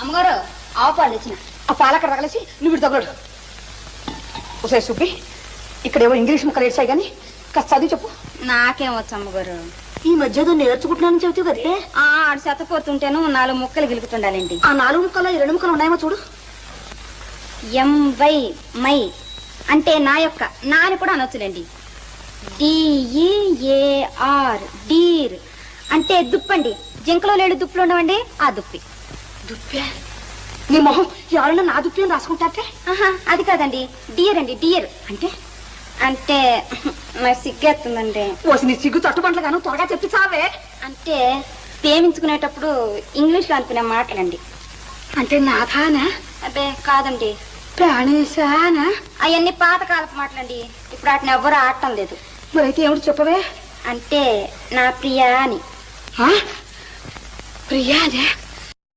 అమ్మగారు ఆవు పాలు తెచ్చిన. ఆ పాలక్కడ తగలేసి నువ్వు ఇటు తగలడు. ఒకసారి సుబ్బి, ఇక్కడేవో ఇంగ్లీష్ ముక్కలు ఏడ్చాయి కానీ కాస్త చదివి చెప్పు. నాకేం వచ్చు అమ్మగారు. ఈ మధ్య నేర్చుకుంటున్నానని చెబుతావు కదే. ఆడు శతపోతుంటేను 4 ముక్కలు గిలుకుతుండాలండి. ఆ 4 ముక్కలు ఈ 2 ముక్కలు ఉన్నాయేమో చూడు. ఎంవై మై అంటే నా యొక్క, నా అని కూడా అనొచ్చులేండి. DEAR డీర్ అంటే దుప్పండి. జింకలో లేడు దుప్పులు ఉండవండి, ఆ దుప్పి. దుప్పే? నీ మొహం ఎవరైనా నా దుప్పి అని రాసుకుంటారే? అది కాదండి, డియర్ అండి. డియర్ అంటే అంటే నాకు సిగ్గేస్తుందండి. ఓసి నీ సిగ్గు తట్టుబండ్లు గాను త్వరగా చెప్పి చావే. అంటే ప్రేమించుకునేటప్పుడు ఇంగ్లీష్లో అనుకునే మాటలండి. అంటే నాథానా? అబ్బే కాదండి, ప్రాణేశానా? అవన్నీ పాతకాలపు మాటలండి. ఇప్పుడు వాటిని ఎవ్వరూ ఆడటం లేదు. మరైతే ఏమిటి చెప్పవే? అంటే నా ప్రియా అని. ప్రియానే?